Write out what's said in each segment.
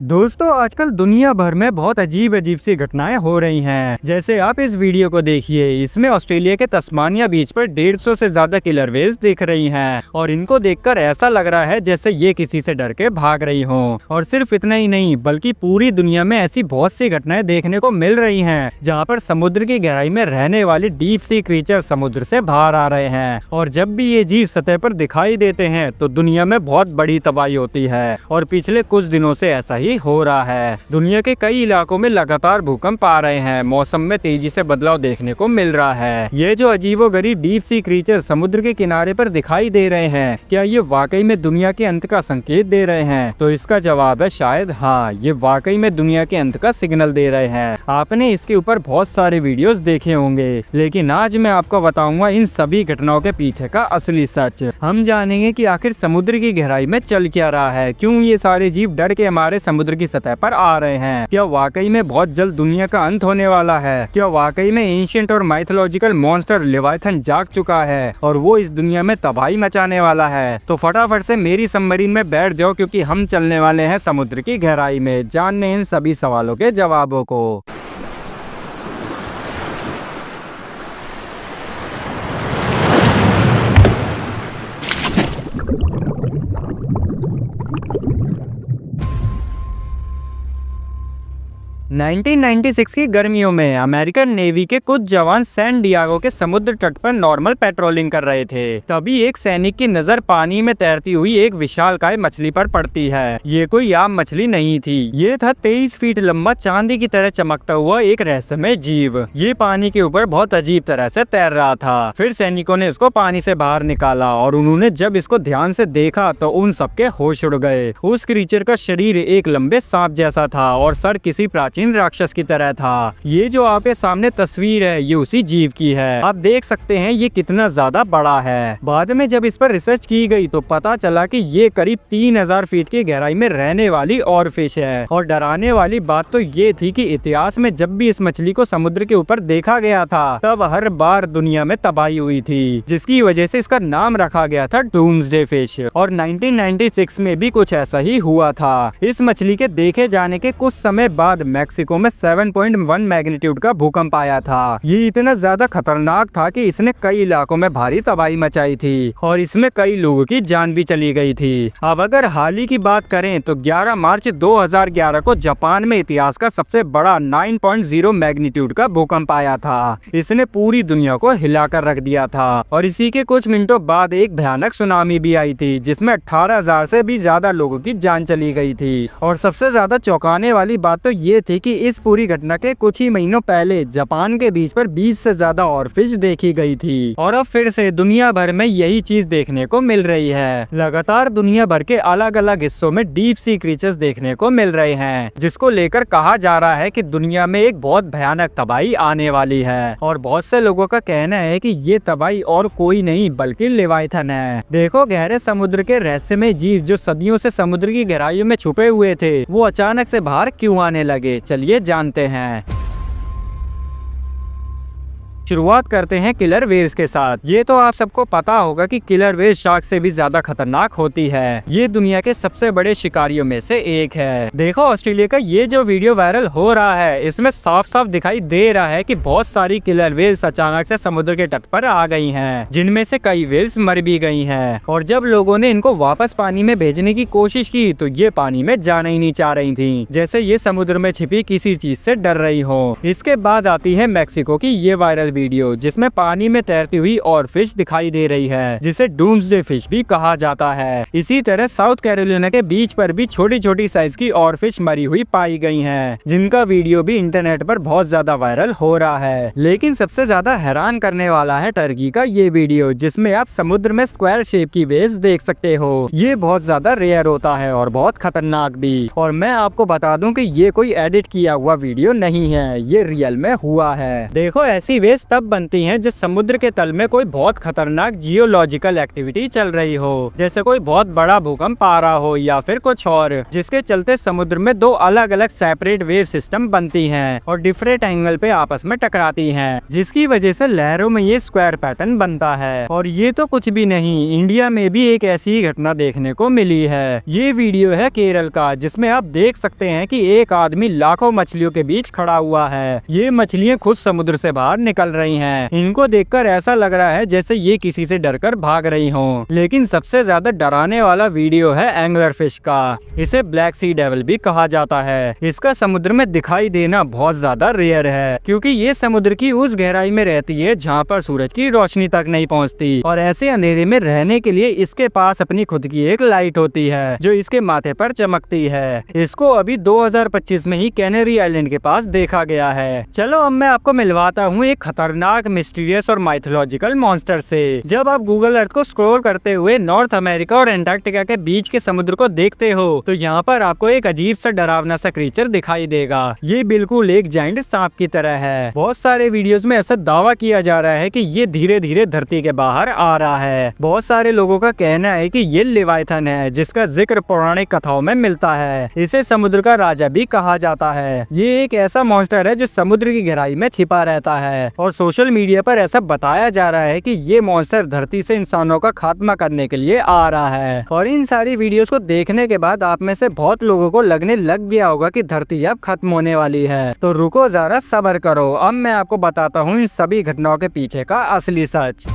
दोस्तों आजकल दुनिया भर में बहुत अजीब अजीब सी घटनाएं हो रही हैं। जैसे आप इस वीडियो को देखिए, इसमें ऑस्ट्रेलिया के तस्मानिया बीच पर 150 से ज्यादा किलर व्हेल्स दिख रही हैं और इनको देखकर ऐसा लग रहा है जैसे ये किसी से डर के भाग रही हों। और सिर्फ इतना ही नहीं बल्कि पूरी दुनिया में ऐसी बहुत सी घटनाएं देखने को मिल रही हैं जहाँ पर समुद्र की गहराई में रहने वाले डीप सी क्रीचर समुद्र से बाहर आ रहे हैं। और जब भी ये जीव सतह पर दिखाई देते हैं तो दुनिया में बहुत बड़ी तबाही होती है। और पिछले कुछ दिनों से ऐसा ही हो रहा है। दुनिया के कई इलाकों में लगातार भूकंप आ रहे हैं, मौसम में तेजी से बदलाव देखने को मिल रहा है। ये जो अजीबोगरीब डीप सी क्रीचर समुद्र के किनारे पर दिखाई दे रहे हैं, क्या ये वाकई में दुनिया के अंत का संकेत दे रहे हैं? तो इसका जवाब है शायद हाँ, ये वाकई में दुनिया के अंत का सिग्नल दे रहे हैं। आपने इसके ऊपर बहुत सारे वीडियोस देखे होंगे, लेकिन आज मैं आपको बताऊंगा इन सभी घटनाओं के पीछे का असली सच। हम जानेंगे कि आखिर समुद्र की गहराई में चल क्या रहा है, क्यों ये सारे जीव डर के हमारे समुद्र की सतह पर आ रहे हैं। क्या वाकई में बहुत जल्द दुनिया का अंत होने वाला है? क्या वाकई में एंशिएंट और माइथोलॉजिकल मॉन्स्टर लेविथन जाग चुका है और वो इस दुनिया में तबाही मचाने वाला है? तो फटाफट से मेरी सबमरीन में बैठ जाओ, क्योंकि हम चलने वाले हैं समुद्र की गहराई में जानने इन सभी सवालों के जवाबों को। 1996 की गर्मियों में अमेरिकन नेवी के कुछ जवान सैन डियागो के समुद्र तट पर नॉर्मल पेट्रोलिंग कर रहे थे। तभी एक सैनिक की नजर पानी में तैरती हुई एक विशालकाय मछली पर पड़ती है। ये कोई आम मछली नहीं थी, ये था 23 फीट लंबा चांदी की तरह चमकता हुआ एक रहस्यमय जीव। ये पानी के ऊपर बहुत अजीब तरह से तैर रहा था। फिर सैनिकों ने इसको पानी से बाहर निकाला और उन्होंने जब इसको ध्यान से देखा तो उन सबके होश उड़ गए। उस क्रीचर का शरीर एक लंबे सांप जैसा था और सर किसी प्राचीन राक्षस की तरह था। ये जो आपके सामने तस्वीर है, ये उसी जीव की है। आप देख सकते हैं ये कितना ज्यादा बड़ा है। बाद में जब इस पर रिसर्च की गई तो पता चला कि ये करीब 3000 फीट की गहराई में रहने वाली और फिश है। और डराने वाली बात तो ये थी कि इतिहास में जब भी इस मछली को समुद्र के ऊपर देखा गया था तब हर बार दुनिया में तबाही हुई थी, जिसकी वजह से इसका नाम रखा गया था डूम्सडे फिश। और 1996 में भी कुछ ऐसा ही हुआ था। इस मछली के देखे जाने के कुछ समय बाद मैक्सिको में 7.1 मैग्नीट्यूड का भूकंप आया था। ये इतना ज्यादा खतरनाक था कि इसने कई इलाकों में भारी तबाही मचाई थी और इसमें कई लोगों की जान भी चली गई थी। अब अगर हाल ही की बात करें तो 11 मार्च 2011 को जापान में इतिहास का सबसे बड़ा 9.0 मैग्नीट्यूड का भूकंप आया था। इसने पूरी दुनिया को हिलाकर रख दिया था। और इसी के कुछ मिनटों बाद एक भयानक सुनामी भी आई थी, जिसमें 18,000 से भी ज्यादा लोगों की जान चली गई थी। और सबसे ज्यादा चौंकाने वाली बात तो ये थी कि इस पूरी घटना के कुछ ही महीनों पहले जापान के बीच पर 20 से ज्यादा और फिश देखी गई थी। और अब फिर से दुनिया भर में यही चीज देखने को मिल रही है। लगातार दुनिया भर के अलग अलग हिस्सों में डीप सी क्रीचर्स देखने को मिल रहे हैं, जिसको लेकर कहा जा रहा है कि दुनिया में एक बहुत भयानक तबाही आने वाली है। और बहुत से लोगों का कहना है कि ये तबाही और कोई नहीं बल्कि लेविथन है। देखो, गहरे समुद्र के रहस्यमय जीव जो सदियों से समुद्र की गहराइयों में छुपे हुए थे, वो अचानक से बाहर क्यों आने लगे, चलिए जानते हैं। शुरुआत करते हैं किलर व्हेल्स के साथ। ये तो आप सबको पता होगा कि किलर व्हेल शार्क से भी ज्यादा खतरनाक होती है। ये दुनिया के सबसे बड़े शिकारियों में से एक है। देखो, ऑस्ट्रेलिया का ये जो वीडियो वायरल हो रहा है, इसमें साफ साफ दिखाई दे रहा है कि बहुत सारी किलर व्हेल्स अचानक से समुद्र के तट पर आ गई हैं, जिनमें से कई व्हेल्स मर भी गई हैं। और जब लोगों ने इनको वापस पानी में भेजने की कोशिश की तो ये पानी में जाना ही नहीं चाह रही थी, जैसे ये समुद्र में छिपी किसी चीज से डर रही हो। इसके बाद आती है मैक्सिको की ये वायरल वीडियो, जिसमें पानी में तैरती हुई और फिश दिखाई दे रही है, जिसे डूम्सडे फिश भी कहा जाता है। इसी तरह साउथ कैरोलिना के बीच पर भी छोटी छोटी साइज की और फिश मरी हुई पाई गई हैं, जिनका वीडियो भी इंटरनेट पर बहुत ज्यादा वायरल हो रहा है। लेकिन सबसे ज्यादा हैरान करने वाला है टर्की का ये वीडियो, जिसमें आप समुद्र में स्क्वायर शेप की वेव्स देख सकते हो। ये बहुत ज्यादा रेयर होता है और बहुत खतरनाक भी। और मैं आपको बता दूं कि ये कोई एडिट किया हुआ वीडियो नहीं है, ये रियल में हुआ है। देखो, ऐसी वेव वेव्स तब बनती हैं जब समुद्र के तल में कोई बहुत खतरनाक जियोलॉजिकल एक्टिविटी चल रही हो, जैसे कोई बहुत बड़ा भूकंप आ रहा हो या फिर कुछ और, जिसके चलते समुद्र में दो अलग अलग सेपरेट वेव सिस्टम बनती हैं और डिफरेंट एंगल पे आपस में टकराती हैं, जिसकी वजह से लहरों में ये स्क्वायर पैटर्न बनता है। और ये तो कुछ भी नहीं, इंडिया में भी एक ऐसी ही घटना देखने को मिली है। ये वीडियो है केरल का, जिसमें आप देख सकते हैं कि एक आदमी लाखों मछलियों के बीच खड़ा हुआ है। ये मछलियां खुद समुद्र से बाहर निकल रही हैं। इनको देखकर ऐसा लग रहा है जैसे ये किसी से डरकर भाग रही हों। लेकिन सबसे ज्यादा डराने वाला वीडियो है एंगलर फिश का। इसे ब्लैक सी डेविल भी कहा जाता है। इसका समुद्र में दिखाई देना बहुत ज्यादा रेयर है, क्योंकि ये समुद्र की उस गहराई में रहती है जहाँ पर सूरज की रोशनी तक नहीं पहुँचती, और ऐसे अंधेरे में रहने के लिए इसके पास अपनी खुद की एक लाइट होती है जो इसके माथे पर चमकती है। इसको अभी 2025 में ही कैनरी आइलैंड के पास देखा गया है। चलो अब मैं आपको मिलवाता हूँ एक खतरनाक, मिस्टीरियस और माइथोलॉजिकल मॉन्स्टर से। जब आप गूगल अर्थ को स्क्रॉल करते हुए नॉर्थ अमेरिका और एंटार्क्टिका के बीच के समुद्र को देखते हो तो यहाँ पर आपको एक अजीब सा डरावना सा क्रीचर दिखाई देगा। ये बिल्कुल एक जायंट सांप की तरह है। बहुत सारे वीडियोस में ऐसा दावा किया जा रहा है कि ये धीरे धीरे धरती के बाहर आ रहा है। बहुत सारे लोगों का कहना है कि ये लेवाइथन है, जिसका जिक्र पौराणिक कथाओं में मिलता है। इसे समुद्र का राजा भी कहा जाता है। ये एक ऐसा मॉन्स्टर है जो समुद्र की गहराई में छिपा रहता है, और सोशल मीडिया पर ऐसा बताया जा रहा है कि ये मॉन्स्टर धरती से इंसानों का खात्मा करने के लिए आ रहा है। और इन सारी वीडियोस को देखने के बाद आप में से बहुत लोगों को लगने लग गया होगा कि धरती अब खत्म होने वाली है। तो रुको जरा, सब्र करो, अब मैं आपको बताता हूँ इन सभी घटनाओं के पीछे का असली सच।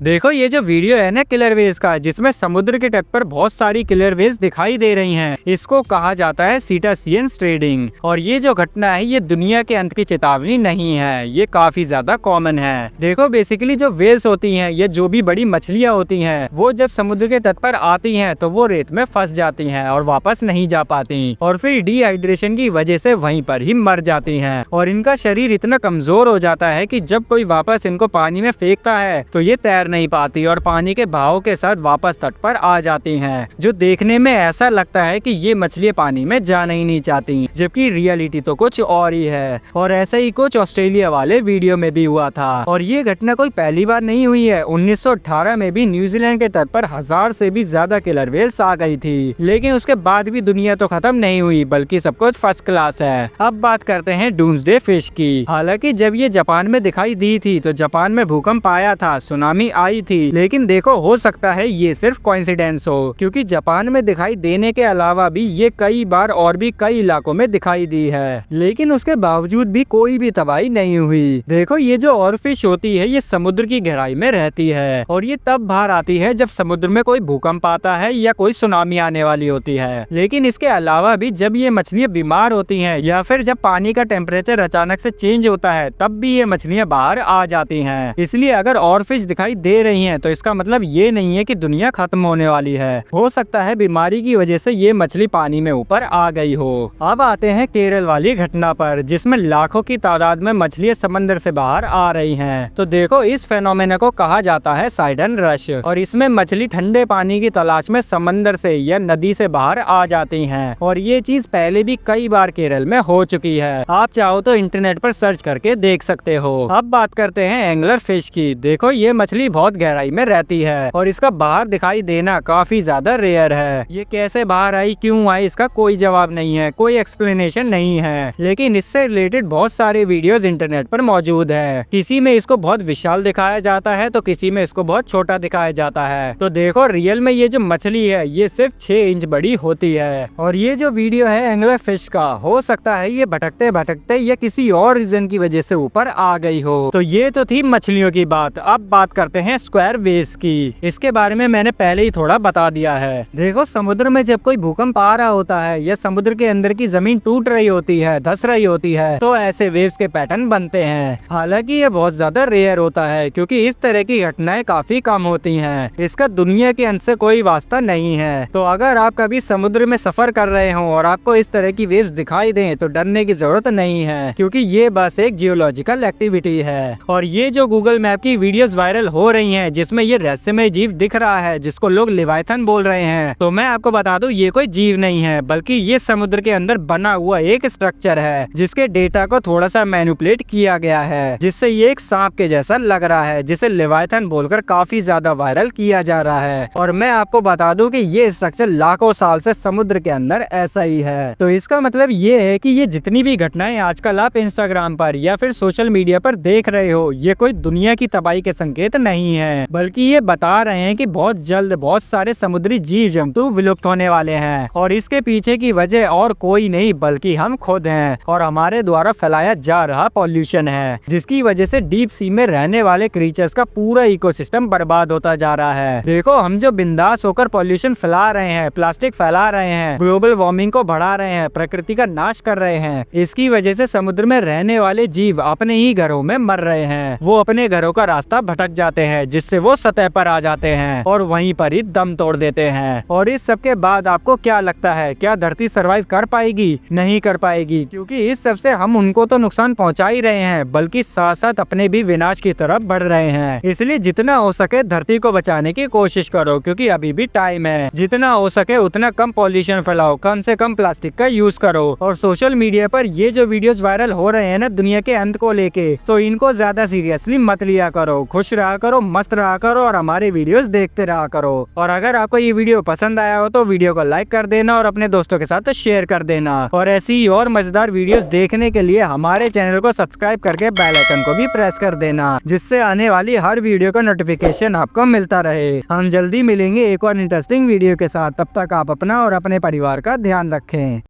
देखो ये जो वीडियो है ना किलर वेज का, जिसमें समुद्र के तट पर बहुत सारी किलर वेज दिखाई दे रही हैं, इसको कहा जाता है सीटासियन स्ट्रेडिंग। और ये जो घटना है ये दुनिया के अंत की चेतावनी नहीं है, ये काफी ज्यादा कॉमन है। देखो बेसिकली जो वेल्स होती हैं, ये जो भी बड़ी मछलियां होती हैं, वो जब समुद्र के तट पर आती हैं तो वो रेत में फंस जाती हैं और वापस नहीं जा पाती, और फिर डिहाइड्रेशन की वजह से वहीं पर ही मर जाती हैं। और इनका शरीर इतना कमजोर हो जाता है कि जब कोई वापस इनको पानी में फेंकता है तो ये तैर नहीं पाती और पानी के बहाव के साथ वापस तट पर आ जाती हैं, जो देखने में ऐसा लगता है कि ये मछलियां पानी में जाना ही नहीं चाहती, जबकि रियलिटी तो कुछ और ही है। और ऐसा ही कुछ ऑस्ट्रेलिया वाले वीडियो में भी हुआ था। और ये घटना कोई पहली बार नहीं हुई है। 1918 में भी न्यूजीलैंड के तट पर 1000 से भी ज्यादा किलर वेल्स आ गई थी, लेकिन उसके बाद भी दुनिया तो खत्म नहीं हुई, बल्कि सब कुछ फर्स्ट क्लास है। अब बात करते हैं डूम्सडे फिश की। हालांकि जब ये जापान में दिखाई दी थी तो जापान में भूकंप आया था, सुनामी आई थी, लेकिन देखो हो सकता है ये सिर्फ कोइंसिडेंस हो, क्योंकि जापान में दिखाई देने के अलावा भी ये कई बार और भी कई इलाकों में दिखाई दी है, लेकिन उसके बावजूद भी कोई भी तबाही नहीं हुई। देखो ये जो और फिश होती है ये समुद्र की गहराई में रहती है, और ये तब बाहर आती है जब समुद्र में कोई भूकंप आता है या कोई सुनामी आने वाली होती है। लेकिन इसके अलावा भी जब ये मछलियां बीमार होती हैं या फिर जब पानी का टेम्परेचर अचानक से चेंज होता है, तब भी ये मछलियां बाहर आ जाती हैं। इसलिए अगर और फिश दिखाई दे रही हैं तो इसका मतलब ये नहीं है कि दुनिया खत्म होने वाली है। हो सकता है बीमारी की वजह से ये मछली पानी में ऊपर आ गई हो। अब आते हैं केरल वाली घटना पर, जिसमें लाखों की तादाद में मछलियां समंदर से बाहर आ रही हैं। तो देखो इस फेनोमेना को कहा जाता है साइडन रश, और इसमें मछली ठंडे पानी की तलाश में समंदर से या नदी से बाहर आ जाती हैं। और ये चीज पहले भी कई बार केरल में हो चुकी है। आप चाहो तो इंटरनेट पर सर्च करके देख सकते हो। अब बात करते हैं एंगलर फिश की। देखो ये मछली बहुत गहराई में रहती है और इसका बाहर दिखाई देना काफी ज्यादा रेयर है। ये कैसे बाहर आई, क्यों आई, इसका कोई जवाब नहीं है, कोई एक्सप्लेनेशन नहीं है। लेकिन इससे रिलेटेड बहुत सारे वीडियोस इंटरनेट पर मौजूद है। किसी में इसको बहुत विशाल दिखाया जाता है तो किसी में इसको बहुत छोटा दिखाया जाता है। तो देखो रियल में ये जो मछली है ये सिर्फ 6 इंच बड़ी होती है। और ये जो वीडियो है एंगलर फिश का, हो सकता है ये भटकते भटकते या किसी और रीजन की वजह से ऊपर आ गई हो। तो ये तो थी मछलियों की बात। अब बात करते हैं स्क्वायर वेव्स की। इसके बारे में मैंने पहले ही थोड़ा बता दिया है। देखो समुद्र में जब कोई भूकंप आ रहा होता है या समुद्र के अंदर की जमीन टूट रही होती है, धस रही होती है, तो ऐसे वेव्स के पैटर्न बनते हैं। हालांकि ये बहुत ज्यादा रेयर होता है, क्योंकि इस तरह की घटनाएं काफी कम होती हैं। इसका दुनिया के अंत से कोई वास्ता नहीं है। तो अगर आप कभी समुद्र में सफर कर रहे हो और आपको इस तरह की वेव्स दिखाई दें तो डरने की जरूरत नहीं है, क्योंकि ये बस एक जियोलॉजिकल एक्टिविटी है। और ये जो गूगल मैप की वीडियोस वायरल हो हो रही हैं जिसमें ये रहस्यमय जीव दिख रहा है जिसको लोग लेवाइथन बोल रहे हैं। तो मैं आपको बता दूं ये कोई जीव नहीं है बल्कि ये समुद्र के अंदर बना हुआ एक स्ट्रक्चर है जिसके डेटा को थोड़ा सा मैनिपुलेट किया गया है जिससे ये एक सांप के जैसा लग रहा है जिसे लेवाइथन बोलकर काफी ज्यादा वायरल किया जा रहा है। और मैं आपको बता दूं कि ये स्ट्रक्चर लाखों साल से समुद्र के अंदर ऐसा ही है। तो इसका मतलब ये है कि ये जितनी भी घटनाएं आजकल आप इंस्टाग्राम पर या फिर सोशल मीडिया पर देख रहे हो ये कोई दुनिया की तबाही के संकेत नहीं है बल्कि ये बता रहे हैं कि बहुत जल्द बहुत सारे समुद्री जीव जंतु विलुप्त होने वाले हैं और इसके पीछे की वजह और कोई नहीं बल्कि हम खुद हैं और हमारे द्वारा फैलाया जा रहा पॉल्यूशन है जिसकी वजह से डीप सी में रहने वाले क्रीचर्स का पूरा इकोसिस्टम बर्बाद होता जा रहा है। देखो हम जो बिंदास होकर पॉल्यूशन फैला रहे हैं, प्लास्टिक फैला रहे हैं, ग्लोबल वार्मिंग को बढ़ा रहे हैं, प्रकृति का नाश कर रहे हैं, इसकी वजह से समुद्र में रहने वाले जीव अपने ही घरों में मर रहे हैं। वो अपने घरों का रास्ता भटक जाते हैं जिससे वो सतह पर आ जाते हैं और वहीं पर ही दम तोड़ देते हैं। और इस सब के बाद आपको क्या लगता है क्या धरती सरवाइव कर पाएगी? नहीं कर पाएगी, क्योंकि इस सब से हम उनको तो नुकसान पहुंचा ही रहे हैं बल्कि साथ साथ अपने भी विनाश की तरफ बढ़ रहे हैं। इसलिए जितना हो सके धरती को बचाने की कोशिश करो क्योंकि अभी भी टाइम है। जितना हो सके उतना कम पॉल्यूशन फैलाओ, कम से कम प्लास्टिक का यूज करो। और सोशल मीडिया पर ये जो वीडियोस वायरल हो रहे हैं ना दुनिया के अंत को लेके, तो इनको ज्यादा सीरियसली मत लिया करो। खुश रहा करो, मस्त रहा करो और हमारे वीडियोस देखते रहा करो। और अगर आपको ये वीडियो पसंद आया हो तो वीडियो को लाइक कर देना और अपने दोस्तों के साथ शेयर कर देना। और ऐसी ही और मजेदार वीडियोस देखने के लिए हमारे चैनल को सब्सक्राइब करके बेल आइकन को भी प्रेस कर देना जिससे आने वाली हर वीडियो का नोटिफिकेशन आपको मिलता रहे। हम जल्दी मिलेंगे एक और इंटरेस्टिंग वीडियो के साथ। तब तक आप अपना और अपने परिवार का ध्यान रखें।